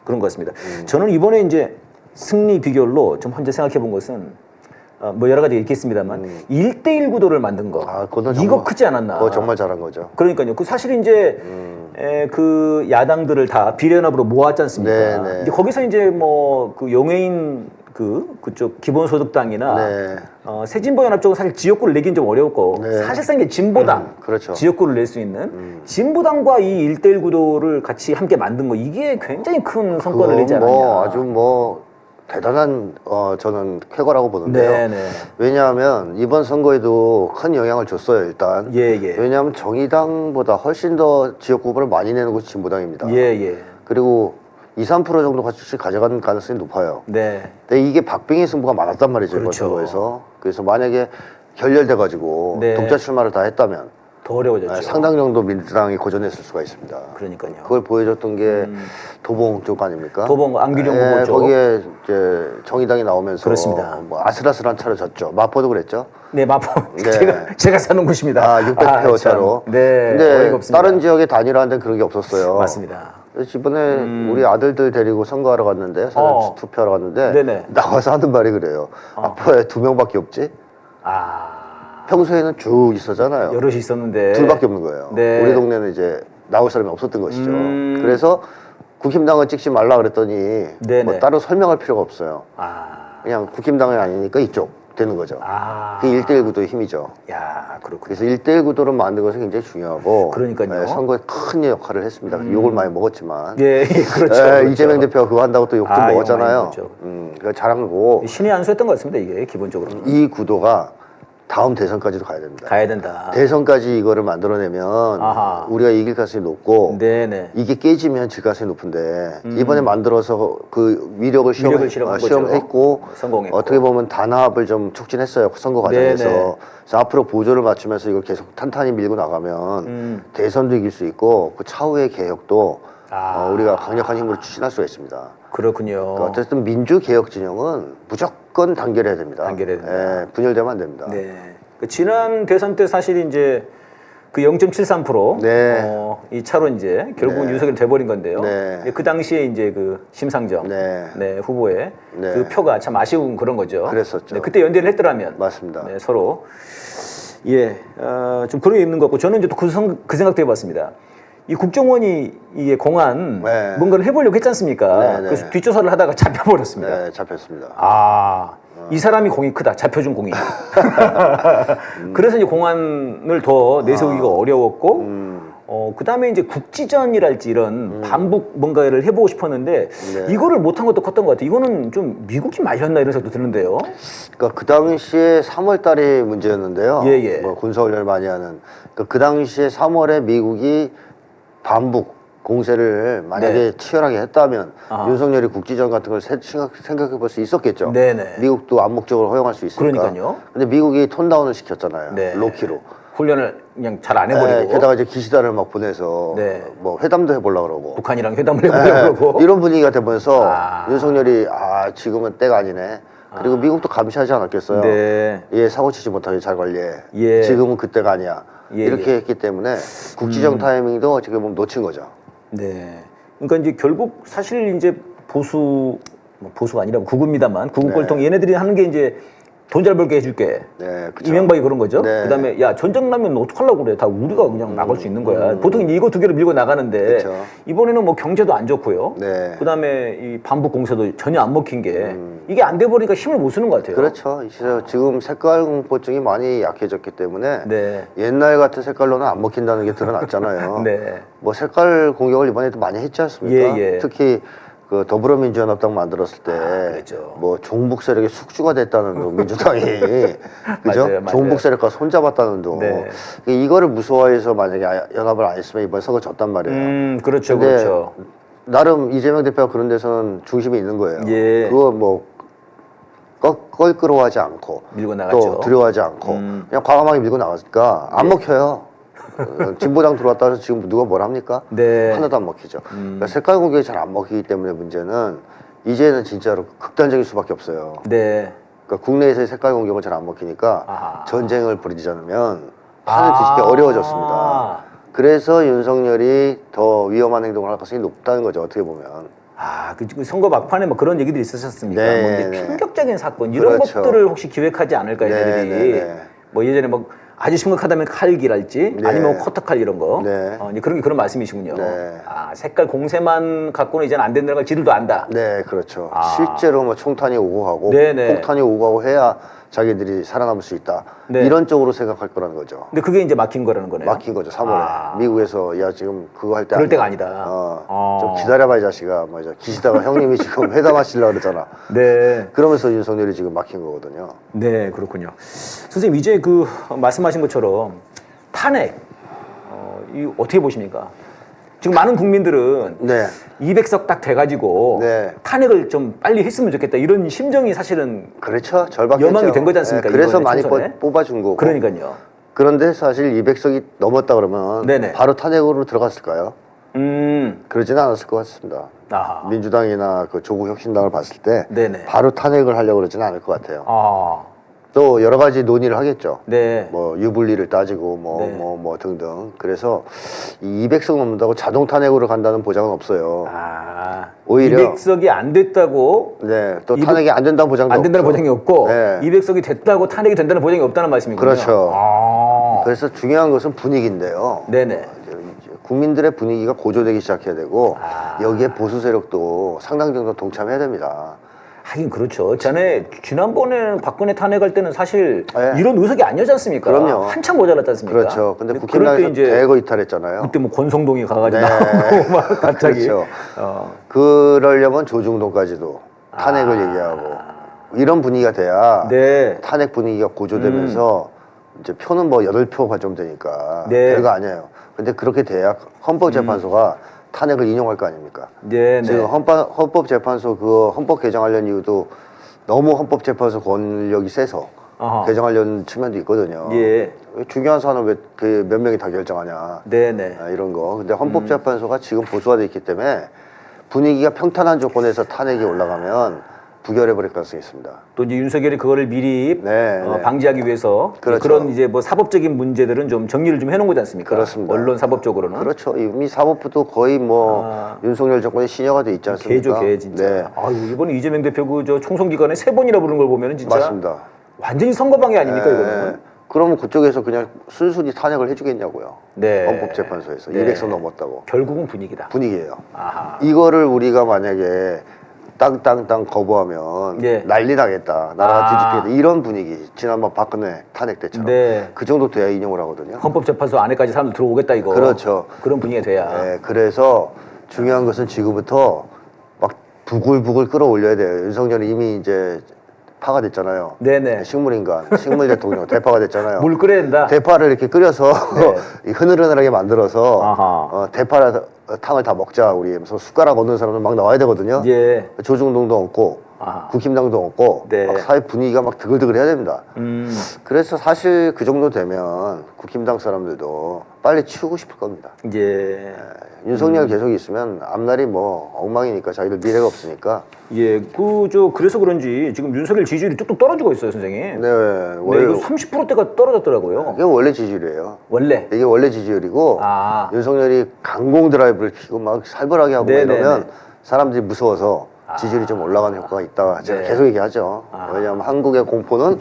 그런 것 같습니다. 저는 이번에 이제 승리 비결로 좀 혼자 생각해 본 것은 뭐 여러 가지 있겠습니다만 1대1 구도를 만든 거. 그건 이거 정말, 크지 않았나. 그거 정말 잘한 거죠. 그러니까요. 그 사실 이제 그 야당들을 다 비례연합으로 모았지 않습니까? 네. 이제 거기서 이제 뭐 그 용해인 그쪽 기본소득당이나 네. 새진보연합 쪽은 사실 지역구를 내긴 좀 어려웠고 네. 사실상 이게 진보당 그렇죠. 지역구를 낼 수 있는 진보당과 이 1대1 구도를 같이 함께 만든 거 이게 굉장히 큰 성과를 내지 않았냐. 뭐 아주 뭐 대단한 저는 쾌거라고 보는데요. 네네. 왜냐하면 이번 선거에도 큰 영향을 줬어요. 일단. 예. 왜냐하면 정의당보다 훨씬 더 지역구 후보를 많이 내는 곳이 진보당입니다. 예. 그리고 2, 3% 정도 같이 가져가는 가능성이 높아요. 네. 근데 이게 박빙의 승부가 많았단 말이죠. 이번 그렇죠. 선거에서. 그래서 만약에 결렬돼가지고 네. 독자 출마를 다 했다면 더 어려워졌죠. 상당 정도 민주당이 고전했을 수가 있습니다. 그러니까요. 그걸 보여줬던 게 도봉 쪽 아닙니까? 도봉 안규령 후보 쪽. 거기에 이제 정의당이 나오면서 그렇습니다. 뭐 아슬아슬한 차로 졌죠. 마포도 그랬죠. 네, 마포. 네. 제가 사는 곳입니다. 600표 차로. 네. 근데 어이가 없습니다. 다른 지역에 단일화한 데는 그런 게 없었어요. 맞습니다. 그래서 이번에 우리 아들들 데리고 선거하러 갔는데, 투표하러 갔는데, 네네. 나와서 하는 말이 그래요. 마포에 2명밖에 없지? 평소에는 쭉 있었잖아요. 여럿이 있었는데. 둘밖에 없는 거예요. 네. 우리 동네는 이제 나올 사람이 없었던 것이죠. 그래서 국힘당은 찍지 말라 그랬더니 뭐 따로 설명할 필요가 없어요. 그냥 국힘당이 아니니까 이쪽 되는 거죠. 그게 1대1 구도의 힘이죠. 야, 그렇군요. 그래서 1대1 구도를 만든 것은 굉장히 중요하고, 그러니까요. 선거에 큰 역할을 했습니다. 욕을 많이 먹었지만, 예, 그렇죠. 그렇죠. 이재명 대표가 그거 한다고 또 욕 좀 먹었잖아요. 그렇죠. 그러니까 잘한 거고, 신의 한 수였던 것 같습니다. 이게 기본적으로. 이 구도가 다음 대선까지도 가야 됩니다. 가야 된다. 대선까지 이거를 만들어내면 우리가 이길 가능성이 높고, 네네. 이게 깨지면 질 가능성이 높은데, 이번에 만들어서 그 위력을 시험했고, 성공했고. 어떻게 보면 단합을 좀 촉진했어요. 선거 과정에서. 네네. 그래서 앞으로 보조를 맞추면서 이걸 계속 탄탄히 밀고 나가면 대선도 이길 수 있고, 그 차후의 개혁도 우리가 강력한 힘으로 추진할 수가 있습니다. 그렇군요. 그러니까 어쨌든 민주개혁 진영은 무조건 단결해야 됩니다. 단결해야 된다. 예, 분열되면 안 됩니다. 네. 그 지난 대선 때 사실 이제 그 0.73% 네. 이 차로 이제 결국은 윤석열이 돼버린 건데요. 네. 그 당시에 이제 그 심상정 네. 후보의 네. 그 표가 참 아쉬운 그런 거죠. 그랬었죠. 네, 그때 연대를 했더라면 맞습니다. 네, 서로 좀 그런 게 있는 것 같고 저는 이제 또 그 생각도 해봤습니다. 이 국정원이 이게 공안 네. 뭔가를 해보려고 했지 않습니까? 네. 그래서 뒷조사를 하다가 잡혀버렸습니다. 네, 잡혔습니다. 이 사람이 공이 크다. 잡혀준 공이. 그래서 이제 공안을 더 내세우기가 어려웠고, 그 다음에 이제 국지전이랄지 이런 반복 뭔가를 해보고 싶었는데, 이거를 못한 것도 컸던 것 같아요. 이거는 좀 미국이 말렸나 이런 생각도 드는데요. 그러니까 그 당시에 3월 달이 문제였는데요. 예. 뭐 군사훈련을 많이 하는. 그 당시에 3월에 미국이 반북 공세를 만약에 치열하게 했다면 윤석열이 국지전 같은 걸 생각해 볼 수 있었겠죠. 네네. 미국도 암묵적으로 허용할 수 있으니까. 그러니까요. 근데 미국이 톤다운을 시켰잖아요. 네. 로키로. 훈련을 그냥 잘 안 해버리고. 게다가 이제 기시다를 막 보내서 뭐 회담도 해보려고 그러고. 북한이랑 회담을 해보려고. 이런 분위기가 되면서 윤석열이 지금은 때가 아니네. 그리고 미국도 감시하지 않았겠어요. 네. 얘 사고치지 못하게 잘 관리해. 예. 지금은 그때가 아니야. 이렇게 했기 때문에 국지정 타이밍도 어떻게 보면 놓친 거죠. 네. 그러니까 이제 결국 사실 이제 보수가 아니라 구구입니다만 구구 꼴통 얘네들이 하는 게 이제 돈 잘 벌게 해줄게. 네, 그쵸. 이명박이 그런 거죠. 네. 그다음에 야 전쟁 나면 어떡하려고 그래. 다 우리가 그냥 나갈 수 있는 거야. 보통 이제 이거 두 개를 밀고 나가는데 그쵸. 이번에는 뭐 경제도 안 좋고요. 네. 그다음에 이 반북 공세도 전혀 안 먹힌 게 이게 안 돼 버리니까 힘을 못 쓰는 것 같아요. 그렇죠. 지금 색깔 공포증이 많이 약해졌기 때문에 네. 옛날 같은 색깔로는 안 먹힌다는 게 드러났잖아요. 네. 뭐 색깔 공격을 이번에도 많이 했지 않습니까? 예. 특히 그 더불어민주연합당 만들었을 때 그랬죠. 뭐 종북 세력의 숙주가 됐다는 둥 민주당이 그죠? 맞아요. 종북 세력과 손잡았다는 둥 네. 이거를 무서워해서 만약에 연합을 안 했으면 이번 선거 졌단 말이에요. 그렇죠. 근데 그렇죠. 나름 이재명 대표가 그런 데서는 중심이 있는 거예요. 예. 그거 뭐 껄끄러워하지 않고 밀고 나갔죠. 또 두려워하지 않고 그냥 과감하게 밀고 나가니까 안 먹혀요. 진보당 들어왔다 해서 지금 누가 뭘 합니까? 네. 하나도 안 먹히죠. 그러니까 색깔 공격이 잘 안 먹히기 때문에 문제는 이제는 진짜로 극단적일 수밖에 없어요. 네. 그러니까 국내에서의 색깔 공격은 잘 안 먹히니까 아하. 전쟁을 벌이지 않으면 판을 뒤집기 어려워졌습니다. 그래서 윤석열이 더 위험한 행동을 할 가능성이 높다는 거죠. 어떻게 보면. 그 선거 막판에 뭐 그런 얘기들이 있으셨습니까? 네, 뭐 이제 네. 충격적인 사건 이런 그렇죠. 것들을 혹시 기획하지 않을까 얘네들이 네, 네. 뭐 예전에 뭐 아주 심각하다면 칼기랄지 네. 아니면 커터칼 이런 거 네. 이제 그런 말씀이시군요. 네. 색깔 공세만 갖고는 이제는 안 된다는 걸 지들도 안다. 네, 그렇죠. 실제로 뭐 총탄이 오고 가고 네네. 폭탄이 오고 가고 해야 자기들이 살아남을 수 있다. 네. 이런 쪽으로 생각할 거라는 거죠. 근데 그게 이제 막힌 거라는 거네요. 막힌 거죠, 3월에. 미국에서 야 지금 그거 할 때 그럴 때가 아니다. 좀 기다려봐 이 자식아. 뭐 이제 기시다가 형님이 지금 회담하시려고 그러잖아. 네. 그러면서 윤석열이 지금 막힌 거거든요. 네, 그렇군요. 선생님 이제 그 말씀하신 것처럼 탄핵 이 어떻게 보십니까? 지금 많은 국민들은 네. 200석 딱 돼가지고 네. 탄핵을 좀 빨리 했으면 좋겠다 이런 심정이 사실은 그렇죠. 절박했죠. 여망이 된 거지 않습니까? 그래서 이번에 많이 총선에? 뽑아준 거고. 그러니까요. 그런데 사실 200석이 넘었다 그러면 네네. 바로 탄핵으로 들어갔을까요? 그러지는 않았을 것 같습니다. 아하. 민주당이나 그 조국 혁신당을 봤을 때 네네. 바로 탄핵을 하려고 그러지는 않을 것 같아요. 아, 또 여러 가지 논의를 하겠죠. 네. 뭐 유불리를 따지고 네. 뭐 등등. 그래서 이 200석 넘는다고 자동 탄핵으로 간다는 보장은 없어요. 오히려 200석이 안 됐다고 네, 또 탄핵이 안 된다는 보장도 안 된다는 없죠. 보장이 없고 네. 200석이 됐다고 탄핵이 된다는 보장이 없다는 말씀이군요. 그렇죠. 아. 그래서 중요한 것은 분위기인데요. 네네. 이제 국민들의 분위기가 고조되기 시작해야 되고 여기에 보수 세력도 상당 정도 동참해야 됩니다. 하긴 그렇죠. 전에 지난번에 박근혜 탄핵할 때는 사실 네. 이런 의석이 아니었지 않습니까? 그럼요. 한참 모자랐지 않습니까? 그렇죠. 근데 그럴 때 국힘당에서 이제 대거 이탈했잖아요. 그때 뭐 권성동이 가가지고 네. 나오고 막 갑자기 그렇죠. 어. 그러려면 조중동까지도 탄핵을 얘기하고 이런 분위기가 돼야 네. 탄핵 분위기가 고조되면서 이제 표는 뭐 8표 가점되니까 네. 별거 아니에요. 근데 그렇게 돼야 헌법재판소가 탄핵을 인용할 거 아닙니까? 네, 네. 지금 헌법재판소 그 헌법 개정하려는 이유도 너무 헌법재판소 권력이 세서 어허. 개정하려는 측면도 있거든요. 예. 왜 중요한 사안을 왜 그 몇 명이 다 결정하냐. 네네. 이런 거. 근데 헌법재판소가 지금 보수화돼 있기 때문에 분위기가 평탄한 조건에서 탄핵이 올라가면 부결해버릴 가능성이 있습니다. 또 이제 윤석열이 그거를 미리 네. 방지하기 위해서 그렇죠. 그런 이제 뭐 사법적인 문제들은 좀 정리를 좀 해놓은 거지 않습니까? 그렇습니다. 언론 사법적으로는. 그렇죠. 이미 사법부도 거의 뭐 윤석열 정권의 신여가 돼 있지 않습니까? 개죠, 개 진짜. 네. 아유 이번에 이재명 대표 그 저 총선 기간에 3번이나 부른 걸 보면은 진짜 맞습니다. 완전히 선거방해 아닙니까 네. 이거는? 그러면 그쪽에서 그냥 순순히 탄핵을 해주겠냐고요. 네. 헌법재판소에서 네. 200석 넘었다고. 결국은 분위기다. 분위기예요. 아하. 이거를 우리가 만약에 땅 거부하면 예. 난리 나겠다. 나라가 뒤집히겠다. 이런 분위기. 지난번 박근혜 탄핵 때처럼. 네. 그 정도 돼야 인용을 하거든요. 헌법재판소 안에까지 사람들 들어오겠다 이거. 그렇죠. 그런 분위기가 돼야. 네, 그래서 중요한 것은 지금부터 막 부글부글 끌어올려야 돼요. 윤석열이 이미 이제 파가 됐잖아요. 네네. 식물인간, 식물 대통령, 대파가 됐잖아요. 물 끓여야 된다. 대파를 이렇게 끓여서 흐느흐느하게 만들어서 아하. 대파탕을 다 먹자 우리 하면서 숟가락 얻는 사람들 막 나와야 되거든요. 예. 조중동도 없고 아하. 국힘당도 없고 네. 막 사회 분위기가 막 드글드글 해야 됩니다. 그래서 사실 그 정도 되면 국힘당 사람들도 빨리 치우고 싶을 겁니다. 예. 윤석열 계속 있으면 앞날이 뭐 엉망이니까 자기들 미래가 없으니까. 예. 그래서 그런지 지금 윤석열 지지율이 뚝뚝 떨어지고 있어요, 선생님. 네, 네, 원래 이거 30%대가 떨어졌더라고요. 이게 원래 지지율이에요. 원래. 이게 원래 지지율이고 윤석열이 강공 드라이브를 피고 막 살벌하게 하고 네네네. 이러면 사람들이 무서워서 지지율이 좀 올라가는 효과가 있다. 제가 네. 계속 얘기하죠. 왜냐하면 한국의 공포는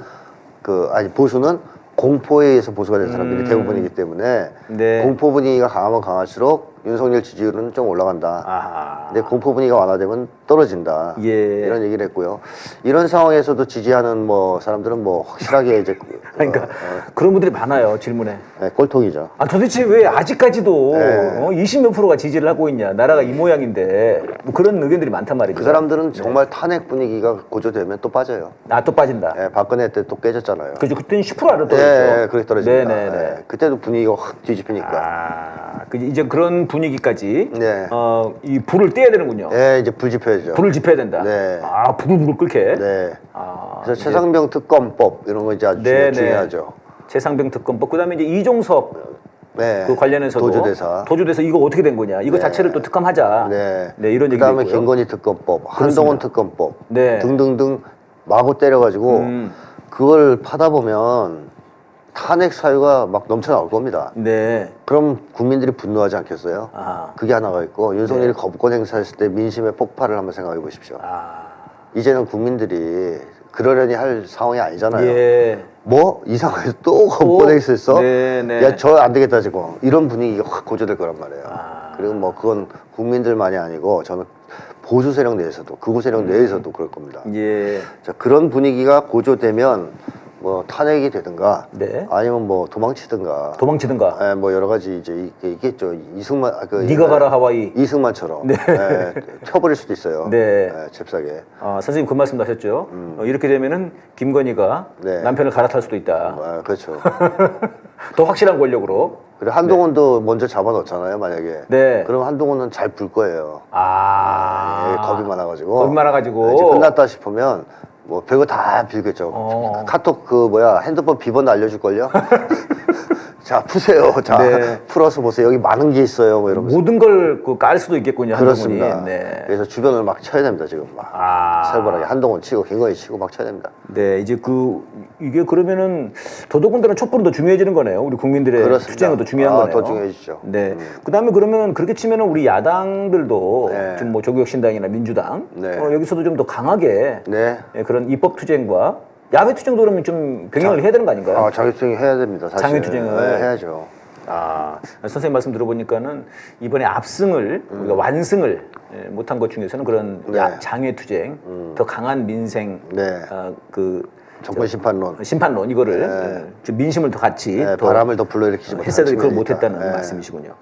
보수는 공포에 의해서 보수가 된 사람들이 대부분이기 때문에 네. 공포 분위기가 강하면 강할수록 윤석열 지지율은 좀 올라간다. 아하. 근데 공포 분위기가 완화되면 떨어진다. 예. 이런 얘기를 했고요. 이런 상황에서도 지지하는 뭐 사람들은 뭐 확실하게 이제 그러니까 그런 분들이 많아요, 질문에. 네, 꼴통이죠. 도대체 왜 아직까지도 네. 20몇 프로가 지지를 하고 있냐. 나라가 이 모양인데. 뭐 그런 의견들이 많단 말이죠. 그 사람들은 정말 탄핵 분위기가 고조되면 또 빠져요. 또 빠진다. 예, 박근혜 때 또 깨졌잖아요. 그죠. 그때는 10% 아래 떨어졌죠. 예, 그렇게 떨어집니다. 네네네. 예, 그때도 분위기가 확 뒤집히니까. 이제 그런 분위기까지 네. 이 불을 떼야 되는군요. 예, 이제 불 지펴야죠. 불을 지펴야 된다. 네. 부글부글 끓게. 네. 이제 그래서 최상병 특검법 이런 거 이제 아주 네네. 중요하죠. 최상병 특검법. 그다음에 이제 이종석 네. 그 관련해서도 도주대사 이거 어떻게 된 거냐. 이거 자체를 또 특검하자. 네. 이런 얘기도 그다음에 있고요. 김건희 특검법, 한동훈 특검법 네. 등등등 마구 때려가지고 그걸 파다 보면 탄핵 사유가 막 넘쳐 나올 겁니다. 네. 그럼 국민들이 분노하지 않겠어요? 아. 그게 하나가 있고 윤석열이 거부권 행사했을 때 민심의 폭발을 한번 생각해 보십시오. 이제는 국민들이 그러려니 할 상황이 아니잖아요. 예. 뭐 이 상황에서 또 거부권 행사했어? 네네. 야, 저 안 되겠다 지금 이런 분위기가 확 고조될 거란 말이에요. 그리고 뭐 그건 국민들만이 아니고 저는 보수 세력 내에서도 극우 세력 내에서도 그럴 겁니다. 예. 자, 그런 분위기가 고조되면 뭐 탄핵이 되든가 네. 아니면 뭐 도망치든가 도망치든가. 뭐 여러 가지 이제 있겠죠. 이승만 네가 가라 하와이. 이승만처럼 네. 켜버릴 수도 있어요. 네. 잽싸게. 선생님 그 말씀도 하셨죠. 이렇게 되면은 김건희가 네. 남편을 갈아탈 수도 있다. 그렇죠. 더 확실한 권력으로. 그리고 한동훈도 먼저 잡아놓잖아요, 만약에. 네. 그럼 한동훈은 잘 불 거예요. 겁이 많아가지고. 겁이 많아가지고. 이제 끝났다 싶으면 뭐 별거 다 빌겠죠. 카톡 핸드폰 비번 알려줄걸요? 자, 푸세요. 자, 네. 풀어서 보세요. 여기 많은 게 있어요. 뭐 이러면서. 모든 걸 깔 수도 있겠군요. 그렇습니다. 한동훈이. 네. 그래서 주변을 막 쳐야 됩니다, 지금 막. 살벌하게 한동훈 치고 김건희 치고 막 쳐야 됩니다. 네, 이제 이게 그러면은 더더군다나 촛불은 더 중요해지는 거네요. 우리 국민들의 그렇습니다. 투쟁은 더 중요한 거네요. 더 중요해지죠. 네. 그다음에 그러면 그렇게 치면은 우리 야당들도 네. 좀 뭐 조국혁신당이나 민주당 네. 여기서도 좀 더 강하게 네. 그런 입법 투쟁과 야외 투쟁도 그러면 좀 병행을 해야 되는 거 아닌가요? 자격증이 해야 됩니다, 사실. 장외 투쟁을. 네, 해야죠. 선생님 말씀 들어보니까는 이번에 압승을 우리가 완승을 못한 것 중에서는 그런 네. 장외 투쟁, 더 강한 민생, 네. 정권 심판론. 심판론 이거를 좀 민심을 더 같이 더 바람을 더 불러일으키지 했어야 될 그걸 못한 못했다는 측면이니까. 말씀이시군요.